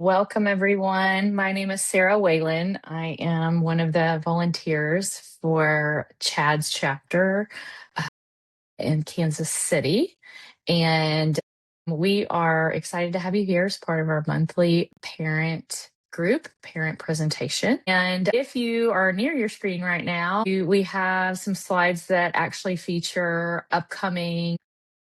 Welcome, everyone. My name is Sarah Whalen. I am one of the volunteers for Chad's chapter in Kansas City. And we are excited to have you here as part of our monthly parent group, parent presentation. And if you are near your screen right now, we have some slides that actually feature upcoming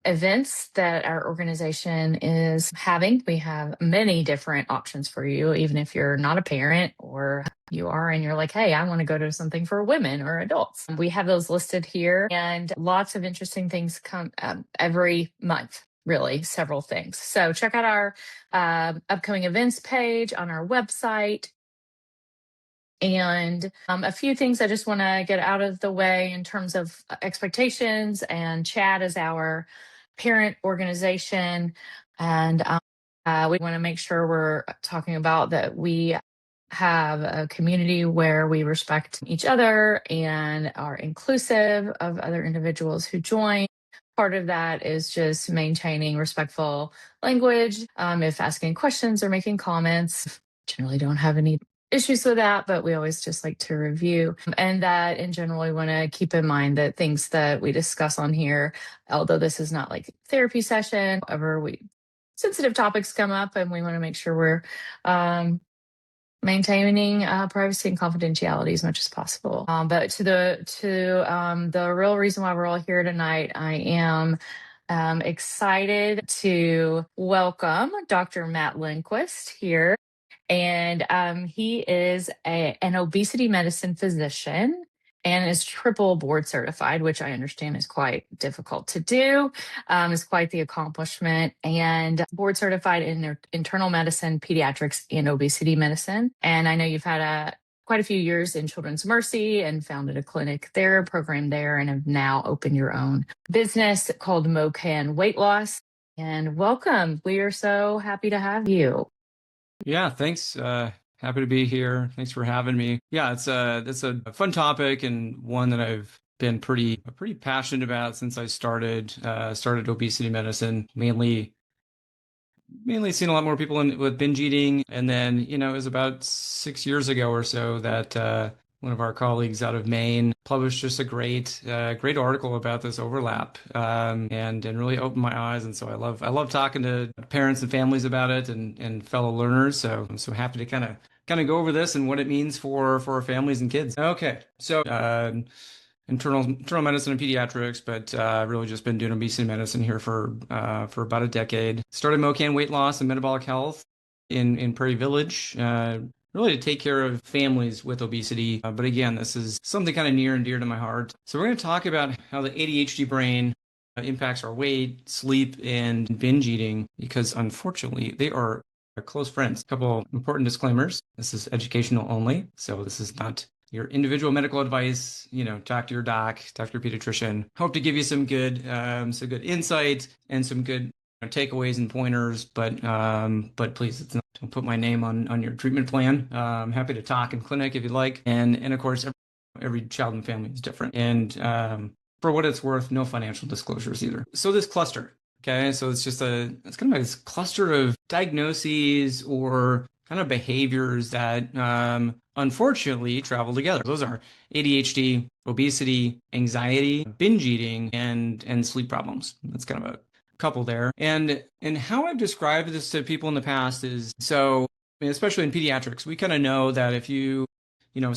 events that our organization is having. We have many different options for you, even if you're not a parent or you are and you're like, hey, I want to go to something for women or adults. We have those listed here and lots of interesting things come every month. Really, several things. So check out our upcoming events page on our website. And a few things I just want to get out of the way in terms of expectations. And Chad is our parent organization. And we want to make sure we're talking about that we have a community where we respect each other and are inclusive of other individuals who join. Part of that is just maintaining respectful language. If asking questions or making comments, generally don't have any issues with that, but we always just like to review. And that in general, we want to keep in mind that things that we discuss on here, although this is not like therapy session, however, sensitive topics come up and we want to make sure we're maintaining privacy and confidentiality as much as possible. But to the real reason why we're all here tonight, I am excited to welcome Dr. Matt Lindquist here. And he is an obesity medicine physician and is triple board certified, which I understand is quite difficult to do. Is quite the accomplishment, and board certified in internal medicine, pediatrics, and obesity medicine. And I know you've had quite a few years in Children's Mercy and founded a clinic there, program there, and have now opened your own business called MoCan Weight Loss. And welcome. We are so happy to have you. Yeah, thanks. Happy to be here. Thanks for having me. Yeah, it's a fun topic and one that I've been pretty passionate about since I started obesity medicine. Mainly seen a lot more people with binge eating, and then it was about 6 years ago or so that one of our colleagues out of Maine published just a great article about this overlap, and really opened my eyes. And so I love talking to parents and families about it and fellow learners. So I'm so happy to kind of go over this and what it means for our families and kids. Okay, so internal medicine and pediatrics, but really just been doing obesity medicine here for about a decade. Started MoCan Weight Loss and Metabolic Health in Prairie Village, really to take care of families with obesity. But again, this is something kind of near and dear to my heart. So we're going to talk about how the ADHD brain impacts our weight, sleep, and binge eating, because unfortunately they are close friends. A couple important disclaimers. This is educational only, so this is not your individual medical advice. Talk to your doc, talk to your pediatrician. Hope to give you some good insight and some good takeaways and pointers. But please, don't put my name on your treatment plan. I'm happy to talk in clinic if you'd like. And of course, every child and family is different. And for what it's worth, no financial disclosures either. So this cluster. Okay, so it's kind of like this cluster of diagnoses or kind of behaviors that unfortunately travel together. Those are ADHD, obesity, anxiety, binge eating, and sleep problems. That's kind of a couple there. And how I've described this to people in the past is, so especially in pediatrics, we kind of know that if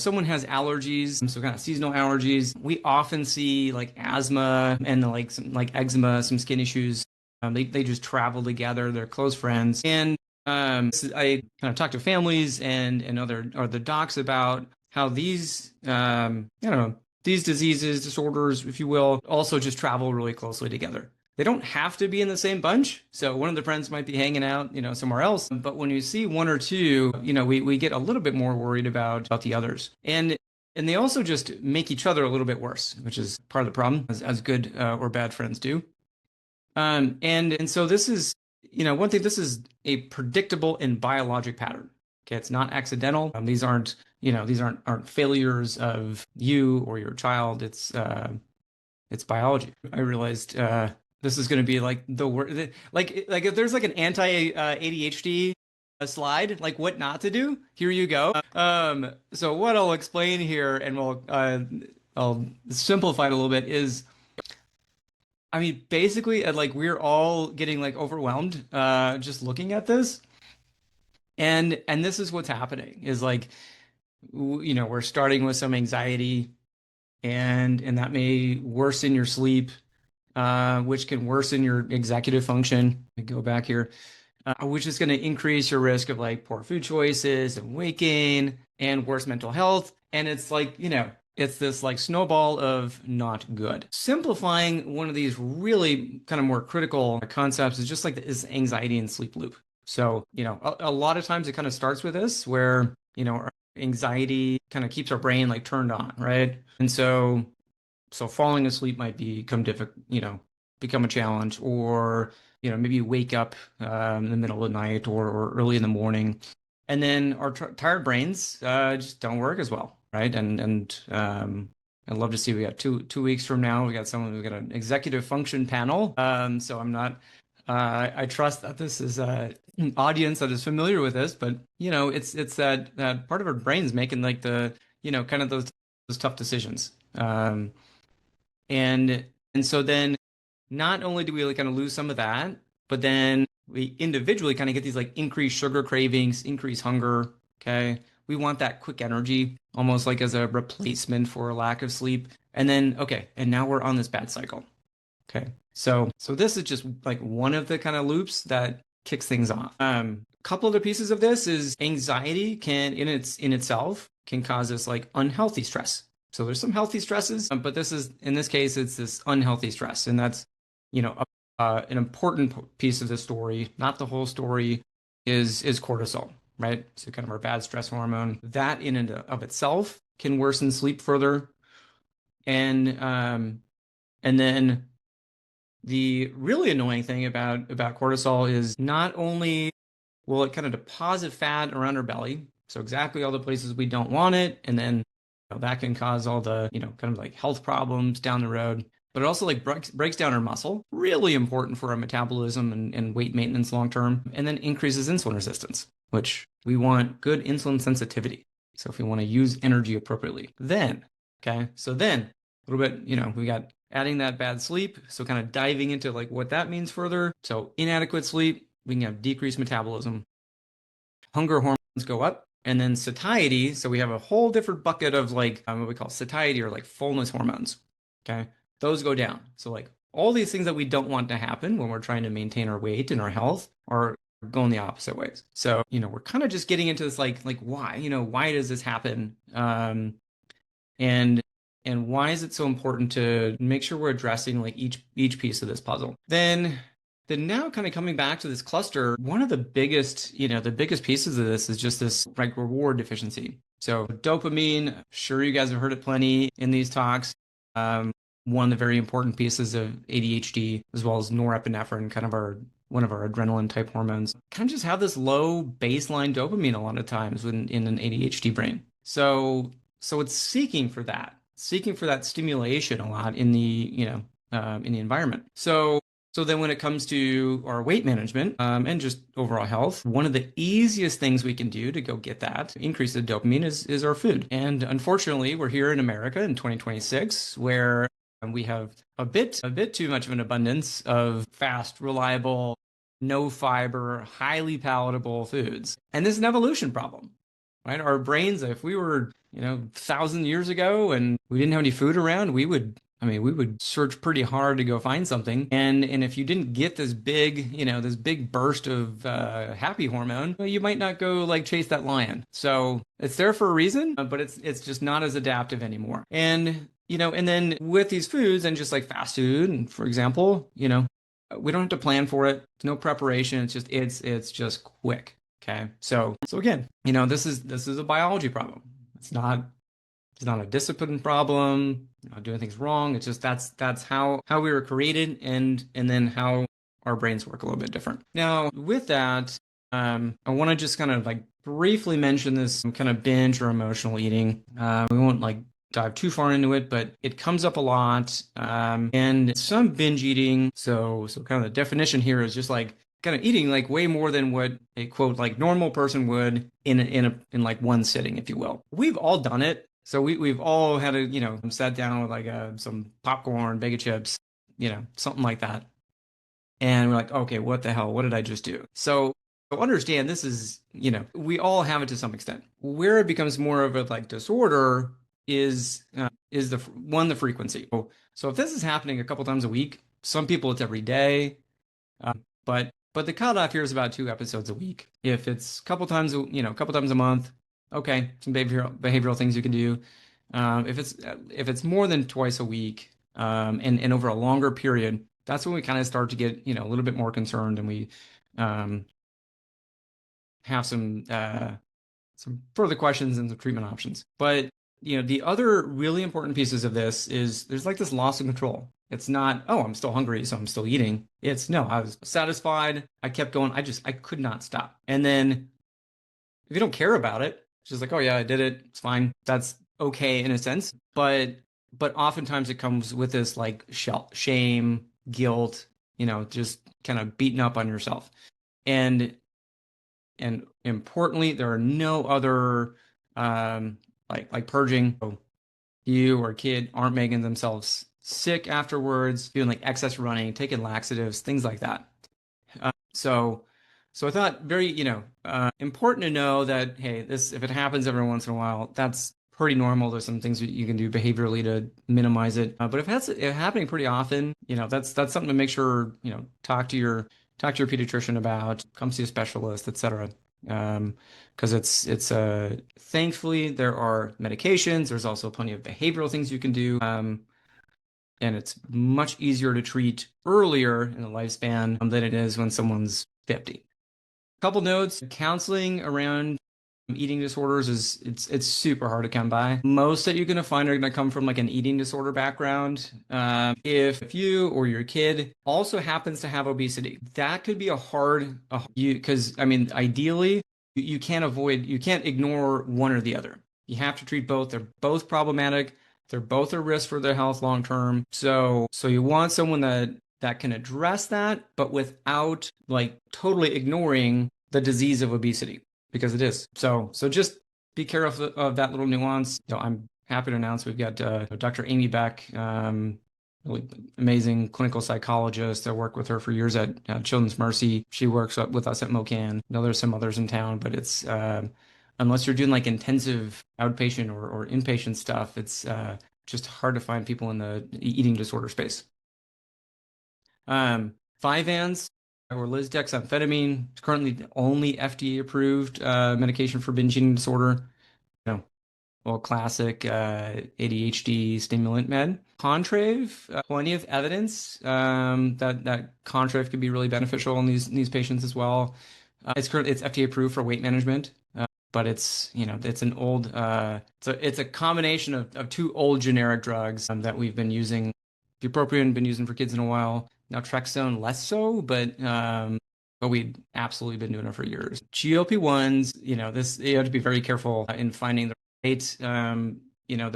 someone has allergies, so kind of seasonal allergies, we often see like asthma and some like eczema, some skin issues. They just travel together. They're close friends. And I kind of talk to families and other docs about how these these diseases, disorders, if you will, also just travel really closely together. They don't have to be in the same bunch. So one of the friends might be hanging out, somewhere else. But when you see one or two, we get a little bit more worried about the others. And they also just make each other a little bit worse, which is part of the problem, as good or bad friends do. And so this is, one thing, this is a predictable and biologic pattern. Okay, it's not accidental. These aren't failures of you or your child. It's biology. I realized this is going to be like the word, like if there's like an anti ADHD a slide, like what not to do. Here you go. So what I'll explain here, and I'll simplify it a little bit, is I mean, basically, like we're all getting like overwhelmed just looking at this, and this is what's happening is like we're starting with some anxiety, and that may worsen your sleep, which can worsen your executive function. Let me go back here, which is going to increase your risk of like poor food choices and weight gain and worse mental health. And it's like, it's this like snowball of not good. Simplifying one of these really kind of more critical concepts is just like this anxiety and sleep loop. So, a lot of times it kind of starts with this where, our anxiety kind of keeps our brain like turned on, right? And so falling asleep might become difficult, become a challenge, or maybe you wake up in the middle of the night or early in the morning, and then our tired brains just don't work as well, right? And I'd love to see we got two weeks from now we got an executive function panel. So I'm not. I trust that this is an audience that is familiar with this, but it's that part of our brains making like the kind of those tough decisions. And so then not only do we like kind of lose some of that, but then we individually kind of get these like increased sugar cravings, increased hunger. Okay. We want that quick energy, almost like as a replacement for a lack of sleep. And then, okay, and now we're on this bad cycle. Okay. So this is just like one of the kind of loops that kicks things off. A couple other pieces of this is anxiety can in itself can cause us like unhealthy stress. So there's some healthy stresses, but in this case, it's this unhealthy stress. And that's, an important piece of the story, not the whole story, is cortisol, right? So kind of our bad stress hormone. That in and of itself can worsen sleep further. And then the really annoying thing about cortisol is not only will it kind of deposit fat around our belly, so exactly all the places we don't want it, and then that can cause all the, kind of like health problems down the road. But it also like breaks down our muscle, really important for our metabolism and weight maintenance long term, and then increases insulin resistance, which we want good insulin sensitivity. So if we want to use energy appropriately, then a little bit, we got adding that bad sleep. So kind of diving into like what that means further. So inadequate sleep, we can have decreased metabolism. Hunger hormones go up. And then satiety, so we have a whole different bucket of like what we call satiety or like fullness hormones. Okay. Those go down. So like all these things that we don't want to happen when we're trying to maintain our weight and our health are going the opposite ways. So, we're kind of just getting into this like why, why does this happen? And why is it so important to make sure we're addressing like each piece of this puzzle? Then now kind of coming back to this cluster, one of the biggest pieces of this is just this like reward deficiency. So dopamine, sure you guys have heard it plenty in these talks. One of the very important pieces of ADHD, as well as norepinephrine, kind of one of our adrenaline type hormones, kind of just have this low baseline dopamine a lot of times in an ADHD brain. So it's seeking for that stimulation a lot in the environment. So then when it comes to our weight management and just overall health, one of the easiest things we can do to go get that increase the dopamine is our food. And unfortunately, we're here in America in 2026 where we have a bit too much of an abundance of fast, reliable, no fiber, highly palatable foods. And this is an evolution problem, right? Our brains, if we were, 1,000 years ago and we didn't have any food around, we would search pretty hard to go find something. And if you didn't get this big burst of happy hormone, well, you might not go like chase that lion. So it's there for a reason, but it's just not as adaptive anymore. And and then with these foods and just like fast food, for example, we don't have to plan for it. There's no preparation. It's just quick. Okay. So again, this is a biology problem. It's not a discipline problem, doing things wrong. It's just that's how we were created and then how our brains work a little bit different. Now, with that, I want to just kind of like briefly mention this kind of binge or emotional eating. We won't like dive too far into it, but it comes up a lot. And some binge eating, so kind of the definition here is just like kind of eating like way more than what a quote like normal person would in like one sitting, if you will. We've all done it. So we've all had sat down with like some popcorn, bag of chips, something like that. And we're like, okay, what the hell? What did I just do? So understand this is, we all have it to some extent. Where it becomes more of a like disorder is the frequency. So if this is happening a couple times a week, some people it's every day. But the cutoff here is about 2 episodes a week. If it's a couple times, a couple times a month, okay, some behavioral things you can do. If it's more than twice a week, and over a longer period, that's when we kind of start to get a little bit more concerned, and we um, have some further questions and some treatment options. But the other really important pieces of this is there's like this loss of control. It's not, oh, I'm still hungry, so I'm still eating. It's no, I was satisfied. I kept going. I could not stop. And then if you don't care about it, it's just like, oh yeah, I did it. It's fine. That's okay in a sense. But oftentimes it comes with this like shame, guilt, just kind of beating up on yourself. And importantly, there are no other like purging. So you or kid aren't making themselves sick afterwards, feeling like excess running, taking laxatives, things like that. So I thought very, important to know that, hey, this, if it happens every once in a while, that's pretty normal. There's some things that you can do behaviorally to minimize it. But if it's happening pretty often, that's something to make sure, talk to your pediatrician about, come see a specialist, etc. Because it's thankfully there are medications. There's also plenty of behavioral things you can do. And it's much easier to treat earlier in the lifespan than it is when someone's 50. Couple notes, counseling around eating disorders it's super hard to come by. Most that you're going to find are going to come from like an eating disorder background. If you or your kid also happens to have obesity, that could be because I mean, ideally you can't ignore one or the other. You have to treat both. They're both problematic. They're both a risk for their health long term. So you want someone that can address that, but without like totally ignoring the disease of obesity, because it is. So just be careful of that little nuance. I'm happy to announce we've got Dr. Amy Beck, really amazing clinical psychologist. I worked with her for years at Children's Mercy. She works with us at MoCan. I know there's some others in town, but it's unless you're doing like intensive outpatient or inpatient stuff, it's just hard to find people in the eating disorder space. Vyvanse or lisdexamfetamine is currently the only FDA-approved medication for binge eating disorder. Well, classic ADHD stimulant med. Contrave, plenty of evidence that Contrave could be really beneficial in these patients as well. It's FDA approved for weight management, but it's an old it's a combination of two old generic drugs that we've been using, bupropion been using for kids in a while. Now Trexone less so, but we'd absolutely been doing it for years. GLP-1s, this you have to be very careful in finding the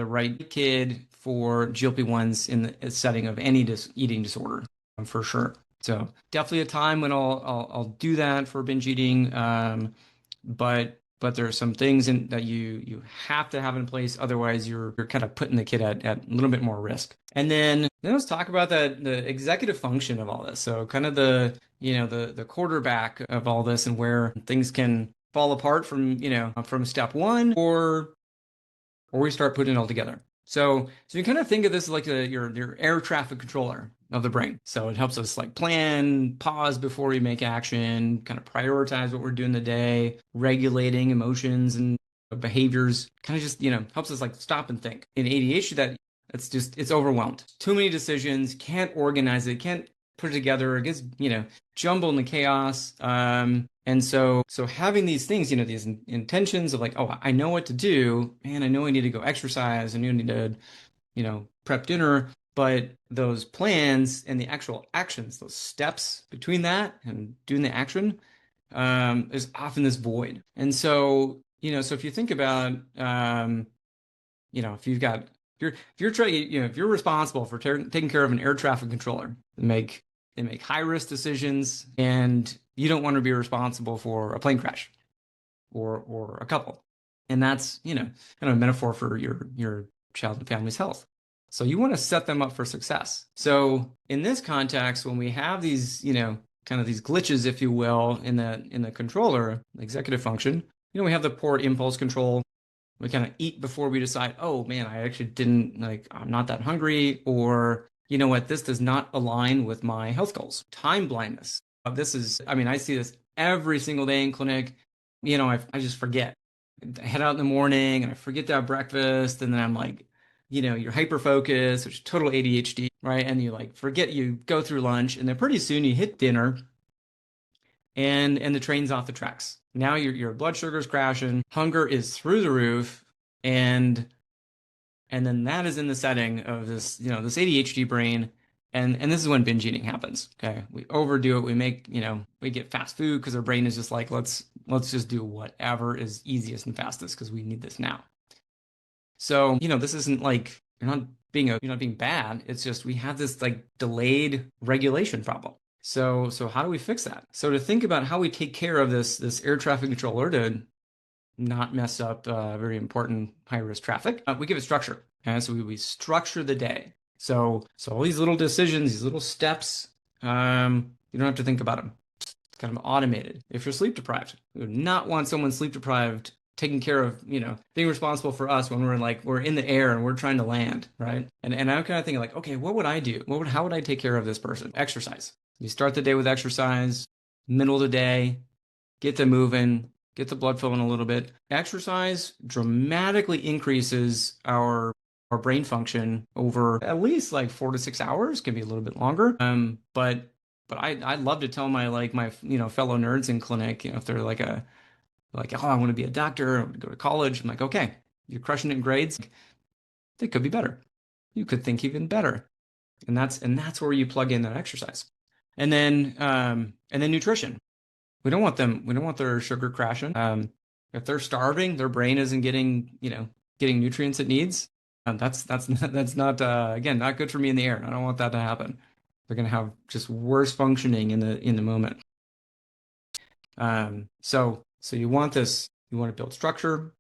right kid for GLP-1s in the setting of any eating disorder, for sure. So definitely a time when I'll do that for binge eating, but there are some things that you have to have in place. Otherwise, you're kind of putting the kid at a little bit more risk. And then let's talk about the executive function of all this. So kind of the quarterback of all this, and where things can fall apart from step one, or we start putting it all together. So you kind of think of this as like your air traffic controller of the brain. So it helps us like plan, pause before we make action, kind of prioritize what we're doing the day, regulating emotions and behaviors, kind of just, helps us like stop and think. In ADHD, it's overwhelmed. Too many decisions, can't organize it, can't put it together. It gets, jumbled in the chaos. And so having these things, these intentions of like, oh, I know what to do, man, I know I need to go exercise, I know I need to, prep dinner, but those plans and the actual actions, those steps between that and doing the action, there's often this void. And so, so if you think about, if you're trying, if you're responsible for taking care of an air traffic controller, they make high risk decisions, and you don't want to be responsible for a plane crash or a couple. And that's, kind of a metaphor for your child and family's health. So you want to set them up for success. So in this context, when we have these, kind of these glitches, if you will, in the controller, the executive function, we have the poor impulse control. We kind of eat before we decide, oh man, I actually didn't I'm not that hungry, or you know what, this does not align with my health goals. Time blindness. I see this every single day in clinic. I just forget. I head out in the morning and I forget to have breakfast, and then I'm like, you're hyper focused, which is total ADHD, right? And you forget, you go through lunch, and then pretty soon you hit dinner, and the train's off the tracks. Now your blood sugar's crashing, hunger is through the roof, and then that is in the setting of this, this ADHD brain. And this is when binge eating happens. Okay. We overdo it. We make, we get fast food because our brain is just like, let's just do whatever is easiest and fastest because we need this now. So, this isn't like you're not being bad. It's just we have this delayed regulation problem. So how do we fix that? So to think about how we take care of this air traffic controller to not mess up very important high-risk traffic, we give it structure. And so we structure the day. So all these little decisions, these little steps, you don't have to think about them. It's kind of automated. If you're sleep deprived, we would not want someone sleep deprived taking care of, being responsible for us when we're in the air and we're trying to land, right? And I'm kind of thinking okay, what would I do? How would I take care of this person? Exercise. You start the day with exercise, middle of the day, get them moving, get the blood flowing a little bit. Exercise dramatically increases our brain function over at least 4 to 6 hours, can be a little bit longer. But I'd love to tell my fellow nerds in clinic, if they're oh, I want to be a doctor, I want to go to college. I'm like, okay, you're crushing it in grades. They could be better. You could think even better. And that's where you plug in that exercise. And then nutrition. We don't want their sugar crashing. If they're starving, their brain isn't getting nutrients it needs. That's not again, not good for me in the air. I don't want that to happen. They're going to have just worse functioning in the moment. So you want you want to build structure,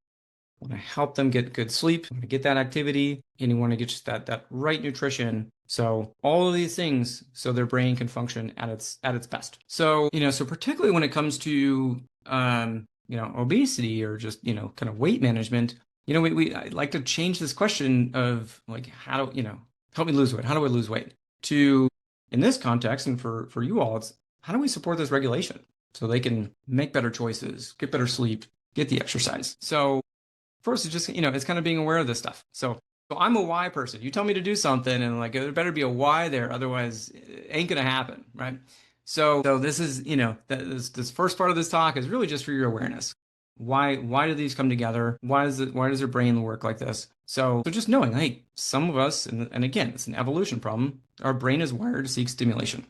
you want to help them get good sleep, you want to get that activity, and you want to get just that right nutrition. So all of these things, so their brain can function at its best. So, so particularly when it comes to, obesity or just, kind of weight management, I'd like to change this question of how do, help me lose weight? How do I lose weight? To, in this context, and for you all, it's how do we support this regulation so they can make better choices, get better sleep, get the exercise? So first, it's just, it's kind of being aware of this stuff. So I'm a why person. You tell me to do something and there better be a why there. Otherwise, it ain't going to happen. Right. So this is, this first part of this talk is really just for your awareness. Why do these come together? Why does your brain work like this? So just knowing, hey, some of us, and again, it's an evolution problem. Our brain is wired to seek stimulation.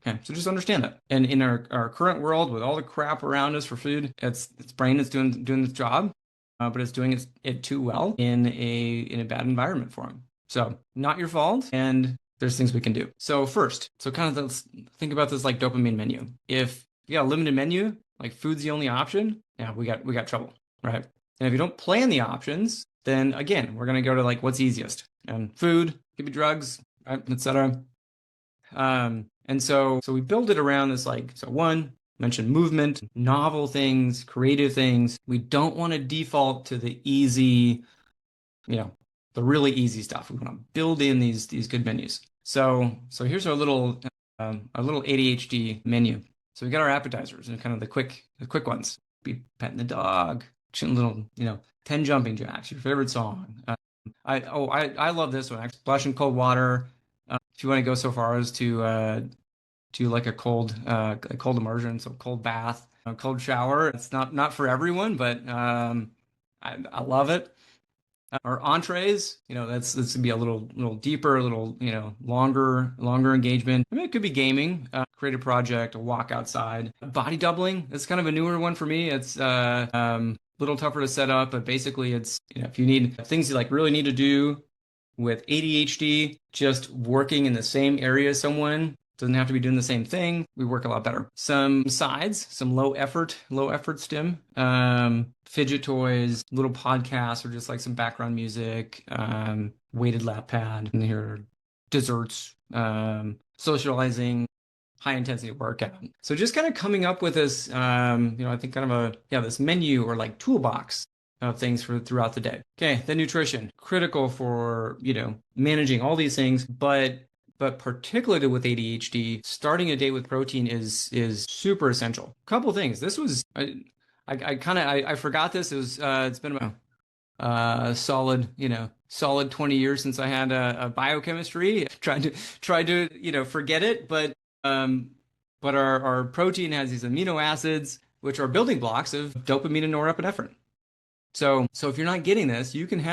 Okay, so just understand that. And in our current world, with all the crap around us for food, its brain is doing its job, but it's doing it too well in a bad environment for them. So not your fault, and there's things we can do. So first, kind of let's think about this like dopamine menu. If you got a limited menu, food's the only option, yeah, we got trouble, right? And if you don't plan the options, then again, we're gonna go to what's easiest. And food, could be drugs, right, etc. And so we build it around this so one, mentioned movement, novel things, creative things. We don't want to default to the easy, the really easy stuff. We want to build in these good menus. So here's our little ADHD menu. So we got our appetizers and kind of the quick ones. Be petting the dog, little 10 jumping jacks. Your favorite song. I love this one. Splash in cold water. If you want to go so far as to do a cold immersion, so cold bath, a cold shower. It's not for everyone, but I love it. Our entrees, this would be a little deeper, a little longer engagement. I mean, it could be gaming, create a project, a walk outside. Body doubling, it's kind of a newer one for me. It's a little tougher to set up, but basically it's if you need things you really need to do with ADHD, just working in the same area as someone Doesn't have to be doing the same thing. We work a lot better. Some sides, some low effort stim, fidget toys, little podcasts, or just like some background music, weighted lap pad, and here desserts, socializing, high intensity workout. So just kind of coming up with this, I think kind of this menu or like toolbox of things for throughout the day. Okay, the nutrition, critical for, managing all these things, but particularly with ADHD, starting a day with protein is super essential. Couple things. This was I forgot this. It's been about solid 20 years since I had a biochemistry. Tried to forget it, but our protein has these amino acids which are building blocks of dopamine and norepinephrine. So if you're not getting this, you can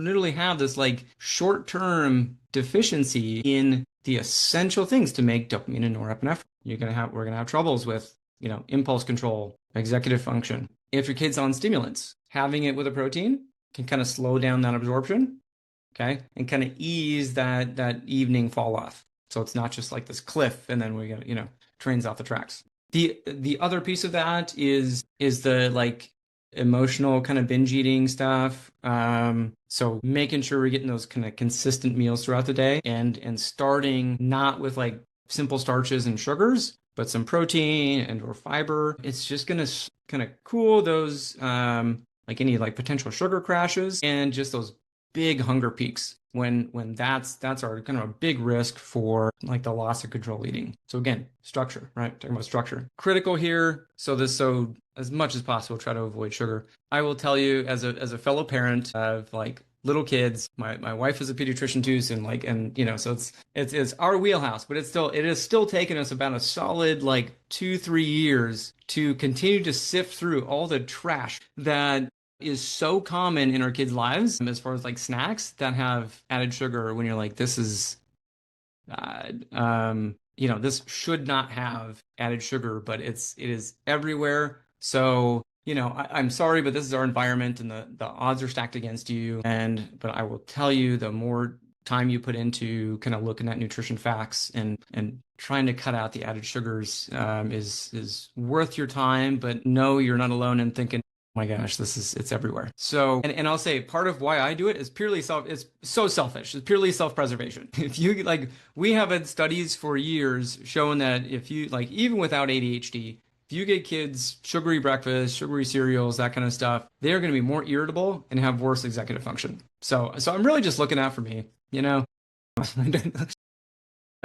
literally have this like short-term deficiency in the essential things to make dopamine and norepinephrine. We're gonna have troubles with, impulse control, executive function. If your kid's on stimulants, having it with a protein can kind of slow down that absorption, okay, and kind of ease that evening fall off. So it's not just like this cliff and then we get, trains off the tracks. The other piece of that is the like emotional kind of binge eating stuff. So making sure we're getting those kind of consistent meals throughout the day and starting not with like simple starches and sugars, but some protein and or fiber. It's just gonna kind of cool those like any like potential sugar crashes and just those big hunger peaks when that's our kind of a big risk for like the loss of control eating. So again, structure, right? Talking about structure. Critical here. So as much as possible, try to avoid sugar. I will tell you as a fellow parent of like little kids, my wife is a pediatrician too, so it's our wheelhouse, but it is still taking us about a solid like 2-3 years to continue to sift through all the trash that is so common in our kids' lives as far as like snacks that have added sugar when you're like, this is, this should not have added sugar, but it is everywhere. So, I'm sorry, but this is our environment and the odds are stacked against you. But I will tell you, the more time you put into kind of looking at nutrition facts and trying to cut out the added sugars is worth your time. But no, you're not alone in thinking, my gosh, it's everywhere. So, and I'll say part of why I do it is it's so selfish. It's purely self-preservation. If you like, we have had studies for years showing that if you like, even without ADHD, if you get kids sugary breakfast, sugary cereals, that kind of stuff, they're going to be more irritable and have worse executive function. So I'm really just looking out for me,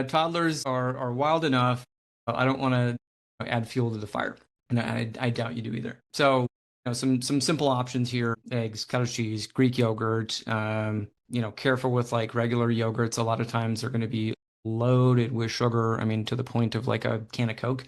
Toddlers are wild enough. I don't want to add fuel to the fire. And I doubt you do either. So, some simple options here: eggs, cottage cheese, Greek yogurt. Careful with like regular yogurts. A lot of times they're going to be loaded with sugar. I mean, to the point of like a can of Coke.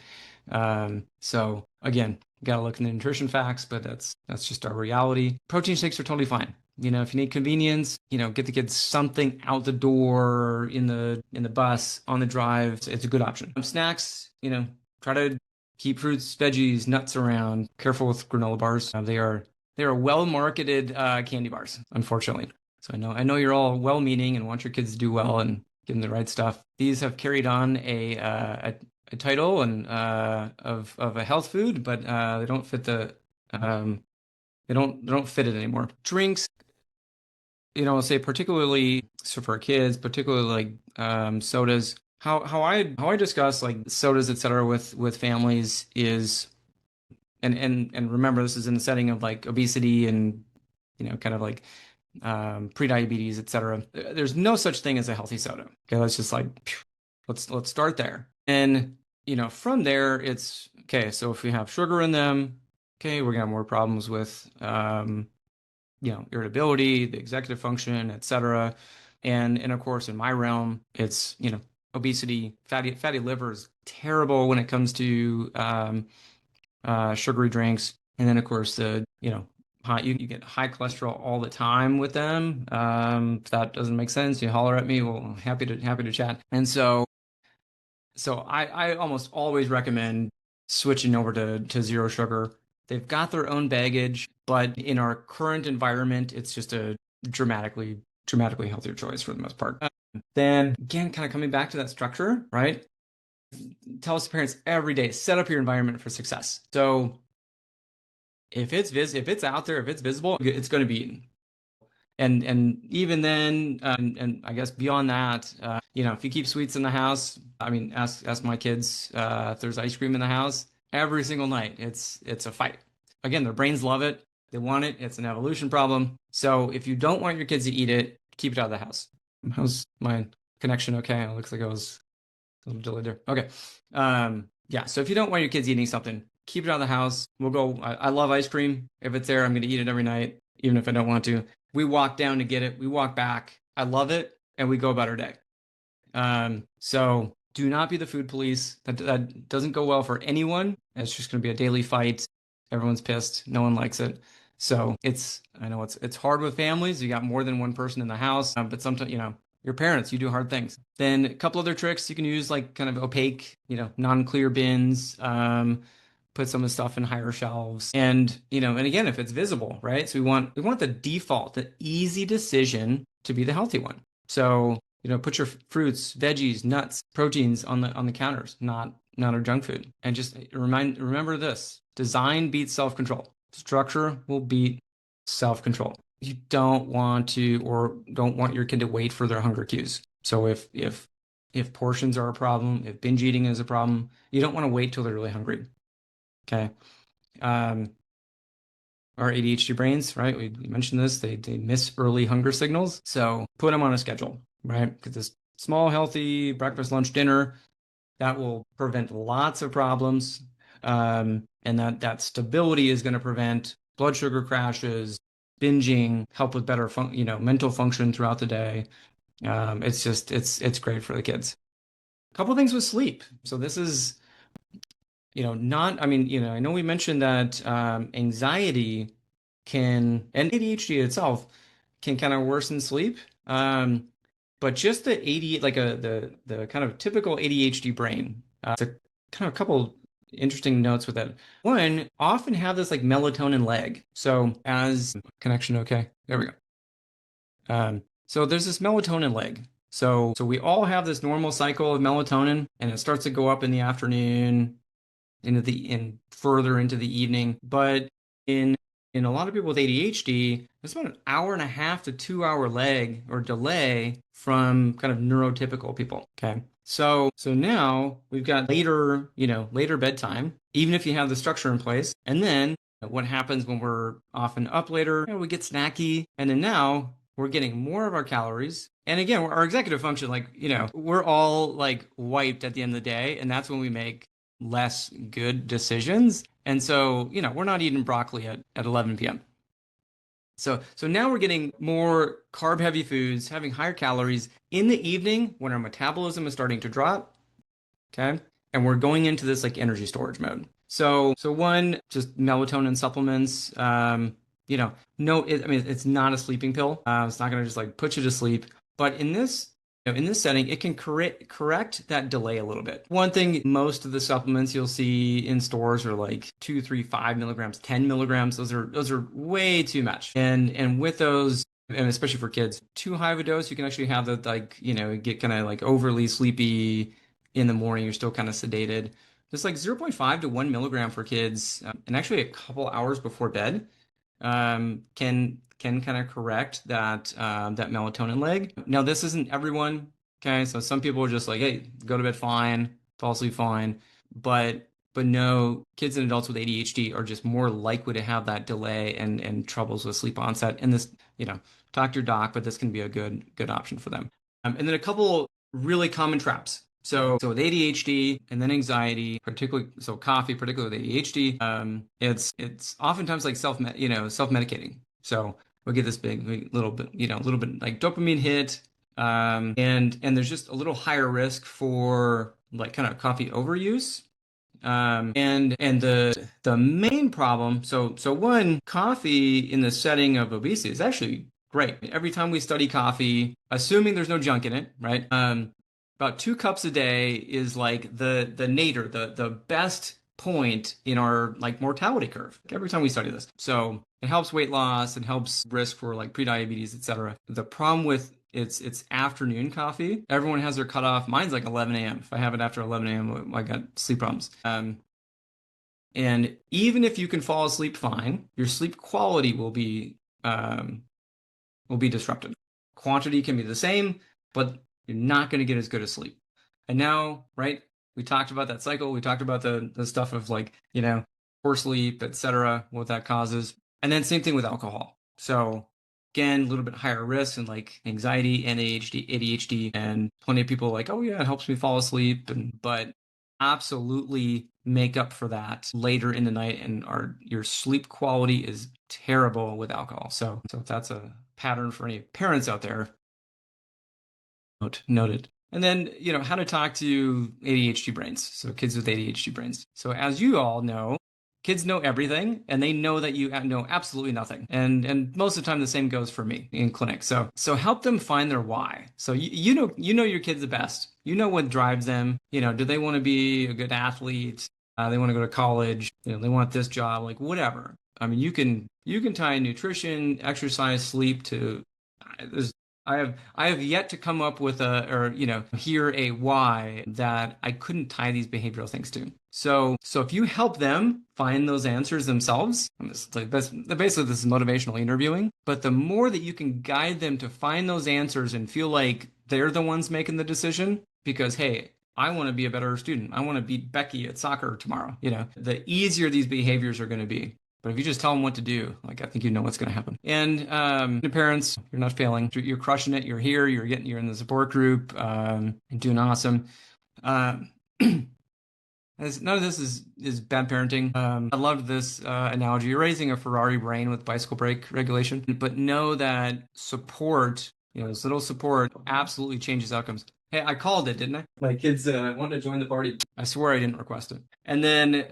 So again, gotta look in the nutrition facts, but that's just our reality. Protein shakes are totally fine. If you need convenience, get the kids something out the door, in the bus, on the drive. It's a good option. Snacks, try to keep fruits, veggies, nuts around. Careful with granola bars. They are well marketed candy bars, unfortunately. So I know you're all well-meaning and want your kids to do well and give them the right stuff. These have carried on a title and of a health food, but they don't fit they don't fit it anymore. Drinks, I'll say particularly so for kids, particularly like sodas. How I discuss like sodas, etc. with families is, and remember this is in the setting of like obesity and kind of like pre-diabetes, etc. There's no such thing as a healthy soda. Okay, let's just like let's start there. And from there it's okay. So if we have sugar in them, okay, we're gonna have more problems with irritability, the executive function, etc. And of course in my realm, it's obesity, fatty liver is terrible when it comes to sugary drinks. And then of course you get high cholesterol all the time with them. If that doesn't make sense, you holler at me. Well, happy to chat. And so I almost always recommend switching over to zero sugar. They've got their own baggage, but in our current environment, it's just a dramatically healthier choice for the most part. Then again, kind of coming back to that structure, right? tell us parents every day, set up your environment for success. So if it's out there, if it's visible, it's going to be eaten. And even then, and I guess beyond that, if you keep sweets in the house, I mean, ask my kids if there's ice cream in the house every single night. It's a fight. Again, their brains love it. They want it. It's an evolution problem. So if you don't want your kids to eat it, keep it out of the house. How's my connection? Okay, it looks like I was a little delayed there. Okay. Yeah. So if you don't want your kids eating something, keep it out of the house. We'll go. I love ice cream. If it's there, I'm going to eat it every night, even if I don't want to. We walk down to get it. We walk back. I love it, and we go about our day. So do not be the food police. That doesn't go well for anyone. It's just going to be a daily fight. Everyone's pissed. No one likes it. So I know it's hard with families. You got more than one person in the house, but sometimes, your parents, you do hard things. Then a couple other tricks you can use, like kind of opaque, non-clear bins. Put some of the stuff in higher shelves, and again, if it's visible, right? So we want the default, the easy decision to be the healthy one. So put your fruits, veggies, nuts, proteins on the counters, not our junk food. And just remember this: design beats self-control. Structure will beat self-control. You don't want your kid to wait for their hunger cues. So if portions are a problem, if binge eating is a problem, you don't want to wait till they're really hungry. Okay. Our ADHD brains, right? We mentioned this, they miss early hunger signals. So put them on a schedule, right? Because this small, healthy breakfast, lunch, dinner, that will prevent lots of problems. And that stability is going to prevent blood sugar crashes, binging, help with better mental function throughout the day. It's great for the kids. A couple things with sleep. So this is I know we mentioned that anxiety and ADHD itself can kind of worsen sleep. But just the the kind of typical ADHD brain, it's a kind of a couple interesting notes with it. One, often have this like melatonin lag. So as connection, okay, there we go. So there's this melatonin lag. So we all have this normal cycle of melatonin, and it starts to go up in the afternoon, further into the evening. But in a lot of people with ADHD, it's about an hour and a half to 2 hour lag or delay from kind of neurotypical people. Okay. So now we've got later bedtime, even if you have the structure in place. And then what happens when we're often up later, we get snacky. And then now we're getting more of our calories. And again, our executive function, we're all like wiped at the end of the day. And that's when we make less good decisions. And so, we're not eating broccoli at 11 p.m. So now we're getting more carb heavy foods, having higher calories in the evening when our metabolism is starting to drop. Okay. And we're going into this like energy storage mode. So one, just melatonin supplements, it's not a sleeping pill. It's not going to just like put you to sleep. But in this setting, it can correct that delay a little bit. One thing, most of the supplements you'll see in stores are like 2, 3, 5 milligrams, 10 milligrams. Those are way too much. And with those, and especially for kids, too high of a dose, you can actually have get kind of like overly sleepy in the morning. You're still kind of sedated. Just like 0.5 to 1 milligram for kids, and actually a couple hours before bed, can kind of correct that melatonin lag. Now, this isn't everyone. Okay, so some people are just like, hey, go to bed fine, fall asleep fine, but no, kids and adults with ADHD are just more likely to have that delay and troubles with sleep onset. And this, talk to your doc, but this can be a good option for them. And then a couple really common traps. So with ADHD and then anxiety, particularly coffee, particularly with ADHD, it's oftentimes like self-medicating. So we'll get this little bit like dopamine hit, and there's just a little higher risk for like kind of coffee overuse. And the main problem, so one, coffee in the setting of obesity is actually great. Every time we study coffee, assuming there's no junk in it, right? About 2 cups a day is like the nadir, the best point in our like mortality curve every time we study this. So it helps weight loss, it helps risk for like prediabetes, etc. The problem with It's afternoon coffee. Everyone has their cutoff. Mine's like 11 a.m. If I have it after 11 a.m., I got sleep problems. And even if you can fall asleep fine, your sleep quality um, will be disrupted. Quantity can be the same, but you're not going to get as good a sleep. And now, right, we talked about that cycle. We talked about the stuff of like, poor sleep, etc., what that causes. And then same thing with alcohol. So again, a little bit higher risk and like anxiety and ADHD, and plenty of people are like, oh yeah, it helps me fall asleep. But absolutely make up for that later in the night, and your sleep quality is terrible with alcohol. So if that's a pattern for any parents out there, noted. And then, how to talk to ADHD brains. So kids with ADHD brains. So as you all know, kids know everything, and they know that you know absolutely nothing. And most of the time the same goes for me in clinic. So help them find their why. So you know your kids the best. You know what drives them. Do they want to be a good athlete? They want to go to college. They want this job, like whatever. I mean, you can tie nutrition, exercise, sleep to there's I have yet to come up with hear a why that I couldn't tie these behavioral things to. So if you help them find those answers themselves, basically this is motivational interviewing, but the more that you can guide them to find those answers and feel like they're the ones making the decision, because hey, I want to be a better student. I want to beat Becky at soccer tomorrow. The easier these behaviors are going to be. But if you just tell them what to do, like I think you know what's going to happen. And the parents, you're not failing. You're crushing it. You're here. You're in the support group. You're doing awesome. None of this is bad parenting. I loved this analogy. You're raising a Ferrari brain with bicycle brake regulation, but know that support, this little support absolutely changes outcomes. Hey, I called it, didn't I? My kids wanted to join the party. I swear I didn't request it. And then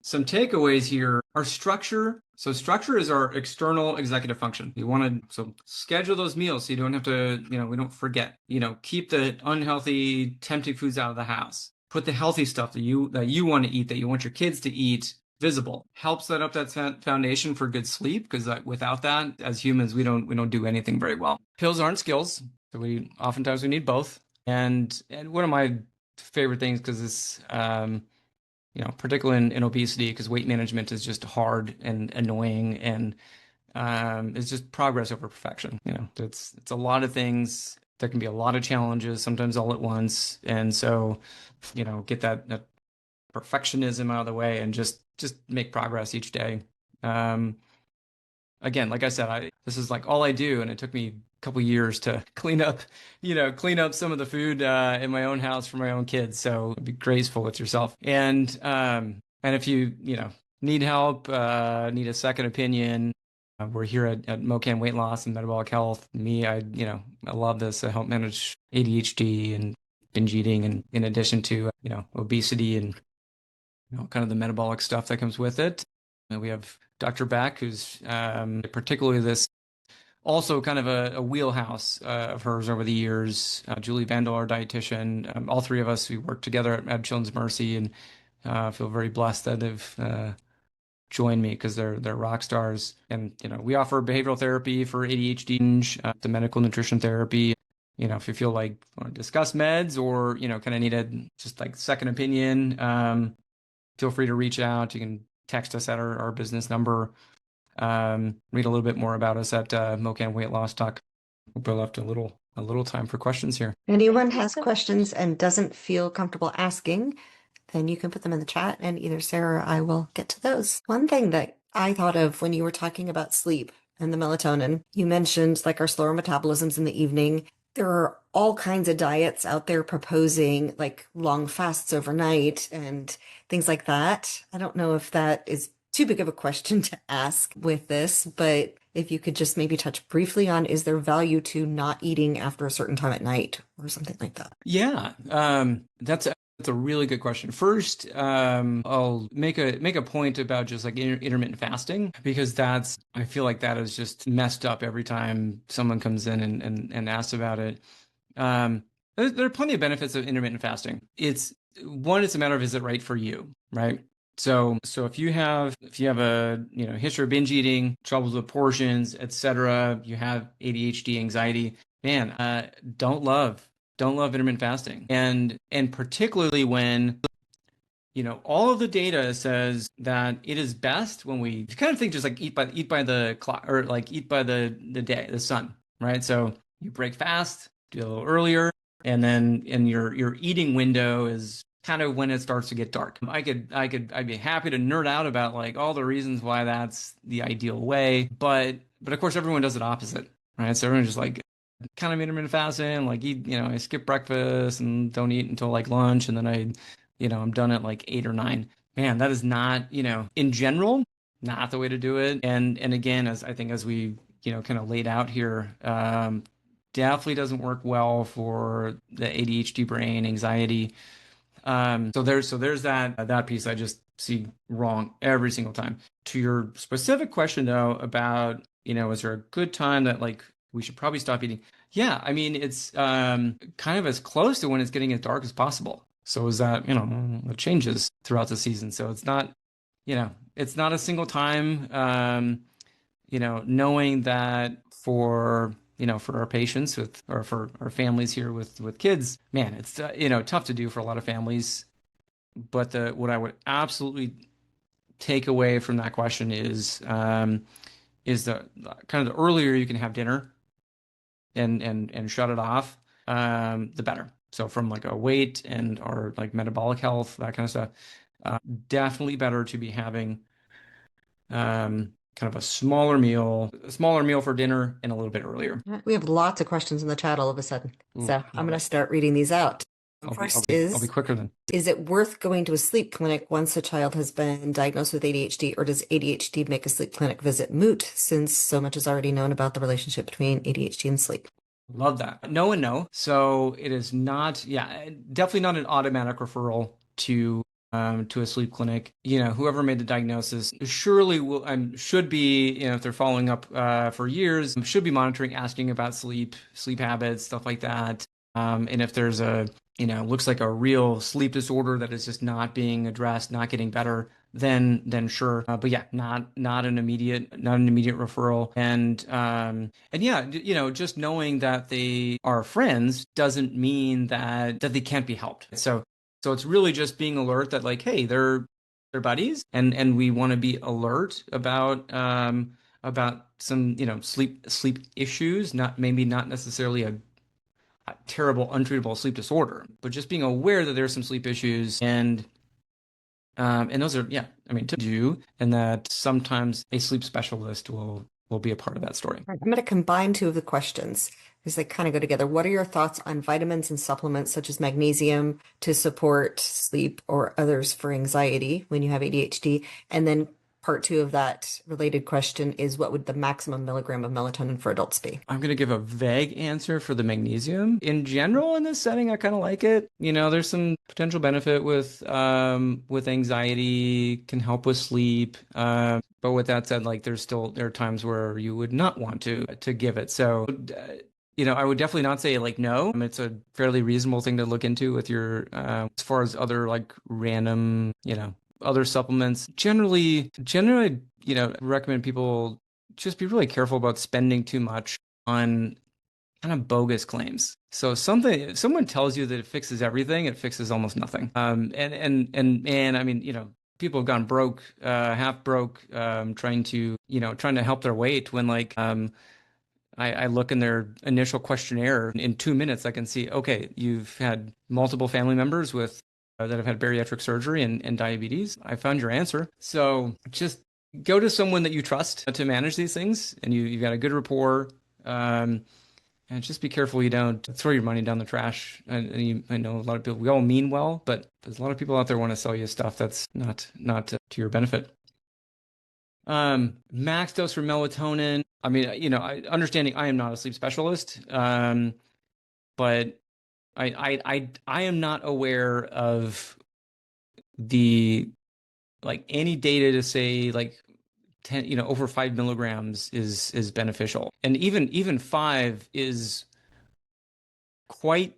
some takeaways here are structure. So structure is our external executive function. You want to schedule those meals so you don't have to, we don't forget. Keep the unhealthy, tempting foods out of the house. Put the healthy stuff that you want to eat, that you want your kids to eat, visible. Help set up that foundation for good sleep, because without that, as humans, we don't do anything very well. Pills aren't skills, so we need both. And one of my favorite things, because it's particularly in obesity, because weight management is just hard and annoying, and it's just progress over perfection. It's a lot of things. There can be a lot of challenges, sometimes all at once, and so get that perfectionism out of the way and just make progress each day. Again, like I said, this is like all I do, and it took me a couple years to clean up some of the food in my own house for my own kids. So be graceful with yourself. And if you need help, need a second opinion, we're here at MoCan Weight Loss and Metabolic Health. I love this. I help manage ADHD and binge eating, and in addition to obesity and kind of the metabolic stuff that comes with it. And we have Dr. Beck, who's particularly this also kind of a wheelhouse of hers over the years. Julie Vandal, our dietitian. All three of us, we work together at Children's Mercy, and feel very blessed that they've joined me, because they're rock stars. And we offer behavioral therapy for ADHD, the medical nutrition therapy. If you feel like you want to discuss meds, or kind of need a just like second opinion, feel free to reach out. You can text us at our business number. Read a little bit more about us at mocanweightloss.com. We'll left a little time for questions here. Anyone has questions and doesn't feel comfortable asking, then you can put them in the chat, and either Sarah or I will get to those. One thing that I thought of when you were talking about sleep and the melatonin, you mentioned like our slower metabolisms in the evening. There are all kinds of diets out there proposing like long fasts overnight and things like that. I don't know if that is too big of a question to ask with this, but if you could just maybe touch briefly on, is there value to not eating after a certain time at night or something like that? Yeah, that's a really good question. First, I'll make a point about just like intermittent fasting, because I feel like that is just messed up every time someone comes in and asks about it. There are plenty of benefits of intermittent fasting. It's a matter of, is it right for you, right? So if you have a history of binge eating, troubles with portions, etc., you have ADHD, anxiety, Man, don't love intermittent fasting. And particularly when, all of the data says that it is best when we kind of think just like eat by the clock, or like eat by the day, the sun, right? So you break fast, do it a little earlier, and then your eating window is kind of when it starts to get dark. I'd be happy to nerd out about like all the reasons why that's the ideal way, but of course everyone does it opposite, right? So everyone's just like kind of intermittent fasting, like eat, I skip breakfast and don't eat until like lunch, and then I'm done at like 8 or 9. Man, that is not, in general, not the way to do it. And again, as I think as we, kind of laid out here, definitely doesn't work well for the ADHD brain, anxiety. So there's that piece I just see wrong every single time. To your specific question though about, is there a good time that like we should probably stop eating? Yeah, I mean it's kind of as close to when it's getting as dark as possible. So is that, it changes throughout the season. So it's not a single time. Knowing that for our patients or for our families here with kids, man, it's tough to do for a lot of families. But what I would absolutely take away from that question is the kind of the earlier you can have dinner and shut it off, the better. So from like a weight and our like metabolic health, that kind of stuff, definitely better to be having kind of a smaller meal for dinner and a little bit earlier. We have lots of questions in the chat all of a sudden. Ooh, So I'm going to start reading these out. I'll First be quicker then. is it worth going to a sleep clinic once a child has been diagnosed with ADHD, or does ADHD make a sleep clinic visit moot since so much is already known about the relationship between ADHD and sleep? Love that. No and no. So it is not, yeah, definitely not an automatic referral to a sleep clinic. Whoever made the diagnosis surely should be, if they're following up for years, should be monitoring, asking about sleep habits, stuff like that. And if there's looks like a real sleep disorder that is just not being addressed, not getting better, then sure. But yeah, not an immediate referral. And yeah, just knowing that they are friends doesn't mean that they can't be helped. So it's really just being alert that like, hey, they're buddies, and we want to be alert about some sleep issues, not necessarily a terrible untreatable sleep disorder, but just being aware that there's some sleep issues, and those are, yeah, I mean, to do, and that sometimes a sleep specialist will be a part of that story. I'm going to combine two of the questions because they kind of go together. What are your thoughts on vitamins and supplements such as magnesium to support sleep or others for anxiety when you have ADHD? And then part two of that related question is, what would the maximum milligram of melatonin for adults be? I'm going to give a vague answer for the magnesium. In general, in this setting, I kind of like it. There's some potential benefit with anxiety, can help with sleep. But with that said, like there are times where you would not want to give it. So, I would definitely not say like no. It's a fairly reasonable thing to look into with your as far as other like random, other supplements. Generally, recommend people just be really careful about spending too much on kind of bogus claims. So if someone tells you that it fixes everything, it fixes almost nothing. And I mean, people have gone broke, half broke, trying to help their weight when like, I look in their initial questionnaire, in 2 minutes, I can see, okay, you've had multiple family members with that have had bariatric surgery and diabetes. I found your answer. So just go to someone that you trust to manage these things, and you've got a good rapport. And just be careful you don't throw your money down the trash. I know a lot of people, we all mean well, but there's a lot of people out there want to sell you stuff that's not to your benefit. Max dose for melatonin. I mean, understanding I am not a sleep specialist, but I am not aware of any data to say like 10, over 5 milligrams is beneficial, and even 5 is quite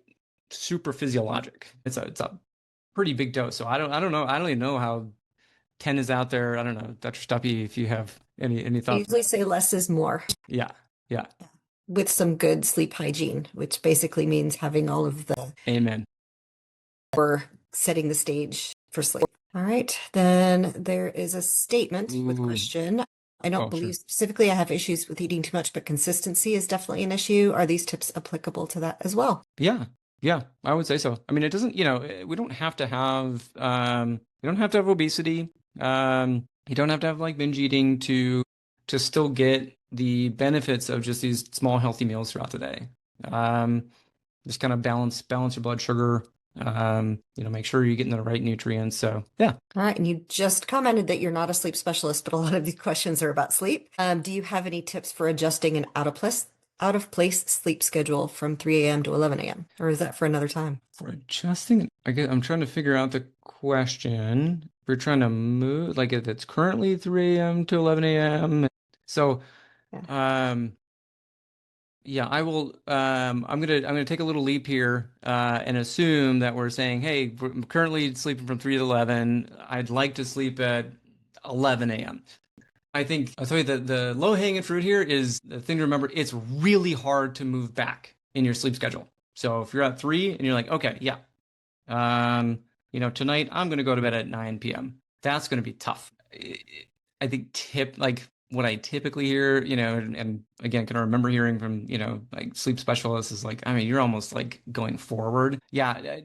super physiologic. It's a pretty big dose. So I don't know. I don't even know how 10 is out there. I don't know, Dr. Stuppy, if you have any I thoughts. usually say less is more. Yeah. with some good sleep hygiene, which basically means having all of the Amen. for setting the stage for sleep. All right, then there is a statement with Ooh. question. I don't Oh, believe sure. specifically I have issues with eating too much, but consistency is definitely an issue. Are these tips applicable to that as well? Yeah. Yeah, I would say so. I mean, it doesn't, we don't have to have you don't have to have obesity. You don't have to have like binge eating to still get the benefits of just these small healthy meals throughout the day. Just kind of balance your blood sugar. Make sure you're getting the right nutrients. So yeah. All right, and you just commented that you're not a sleep specialist, but a lot of these questions are about sleep. Do you have any tips for adjusting an out of place sleep schedule from 3 a.m. to 11 a.m.? Or is that for another time? For adjusting, I guess I'm trying to figure out the question. We're trying to move, like if it's currently 3 a.m. to 11 a.m. So, Yeah. yeah, I'm gonna take a little leap here, and assume that we're saying, hey, I'm currently sleeping from 3 to 11. I'd like to sleep at 11 a.m. I think I'll tell you that the low-hanging fruit here is the thing to remember. It's really hard to move back in your sleep schedule. So if you're at 3 and you're like, okay, yeah, tonight I'm going to go to bed at 9 p.m. That's going to be tough. I think like what I typically hear, and again, can I remember hearing from, like sleep specialists is like, I mean, you're almost like going forward. Yeah.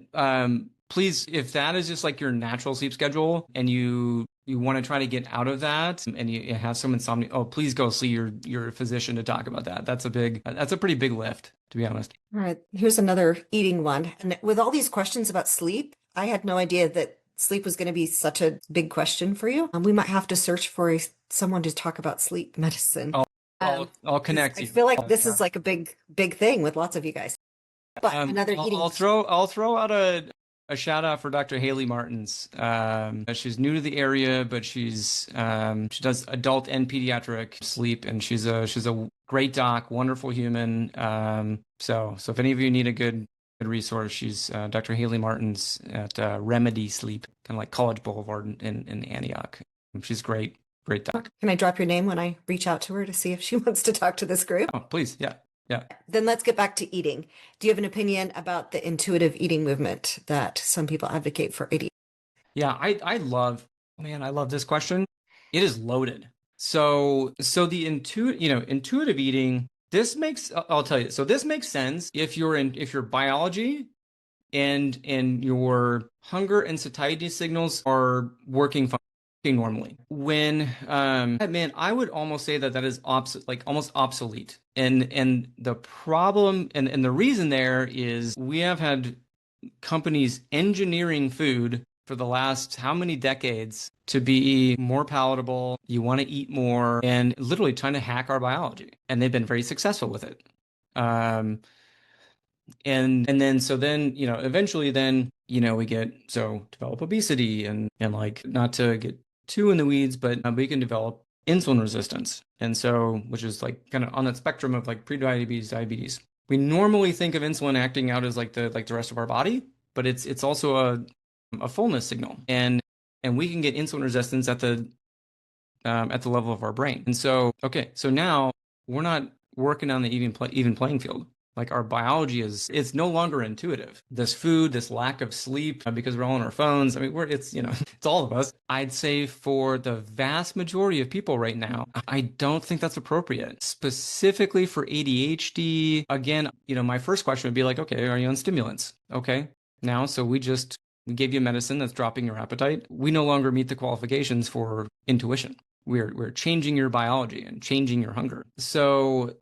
Please, if that is just like your natural sleep schedule and you want to try to get out of that and you have some insomnia, oh, please go see your physician to talk about that. That's a pretty big lift, to be honest. All right, here's another eating one. And with all these questions about sleep, I had no idea that sleep was going to be such a big question for you. We might have to search for someone to talk about sleep medicine. I'll connect I you. feel like this is like a big thing with lots of you guys. But another eating. I'll throw out a shout out for Dr. Haley Martins. She's new to the area, but she does adult and pediatric sleep, and she's a great doc, wonderful human. So if any of you need a good resource, she's Dr. Haley Martins at Remedy Sleep, kind of like College Boulevard in Antioch. She's great doc. Can I drop your name when I reach out to her to see if she wants to talk to this group? Oh, please, yeah. Yeah. Then let's get back to eating. Do you have an opinion about the intuitive eating movement that some people advocate for ADHD? Yeah, I love this question. It is loaded. So the intuitive eating, I'll tell you. So this makes sense if your biology and your hunger and satiety signals are working normally. When man, I would almost say that is almost obsolete. And the problem and the reason there is we have had companies engineering food for the last how many decades to be more palatable. You want to eat more, and literally trying to hack our biology, and they've been very successful with it. And then eventually we develop obesity and like, not to get too in the weeds, but we can develop insulin resistance. And so, which is like kind of on that spectrum of like prediabetes, diabetes. We normally think of insulin acting out as like the rest of our body, but it's also a fullness signal. And we can get insulin resistance at the level of our brain. And so, okay, so now we're not working on the even playing field. Like, our biology it's no longer intuitive. This food, this lack of sleep, because we're all on our phones. I mean, it's all of us. I'd say for the vast majority of people right now, I don't think that's appropriate. Specifically for ADHD, again, my first question would be like, okay, are you on stimulants? Okay, now, so we gave you medicine that's dropping your appetite. We no longer meet the qualifications for intuition. We're changing your biology and changing your hunger. So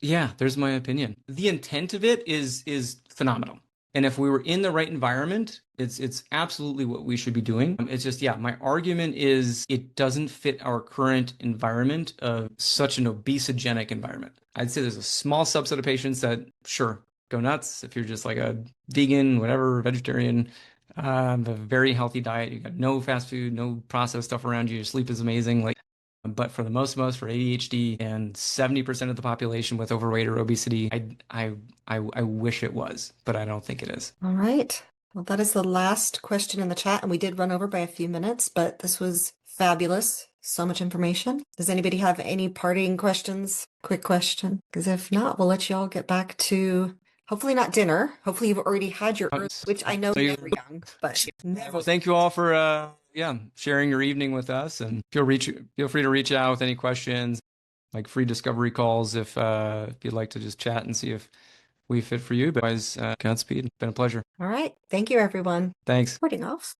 yeah, there's my opinion. The intent of it is phenomenal. And if we were in the right environment, it's absolutely what we should be doing. It's just, yeah, my argument is it doesn't fit our current environment of such an obesogenic environment. I'd say there's a small subset of patients that, sure, go nuts. If you're just like a vegan, whatever, vegetarian, a very healthy diet, you got no fast food, no processed stuff around you, your sleep is amazing. But for the most for ADHD and 70% of the population with overweight or obesity, I wish it was, but I don't think it is. All right. Well, that is the last question in the chat, and we did run over by a few minutes, but this was Fabulous. So much information. Does anybody have any parting questions? Quick question. Because if not, we'll let you all get back to hopefully not dinner. Hopefully you've already had your early, which I know you're never young, but never. Well, thank you all for sharing your evening with us, and feel free to reach out with any questions, like free discovery calls if you'd like to just chat and see if we fit for you. But otherwise, Godspeed. It's been a pleasure. All right. Thank you, everyone. Thanks. Recording off.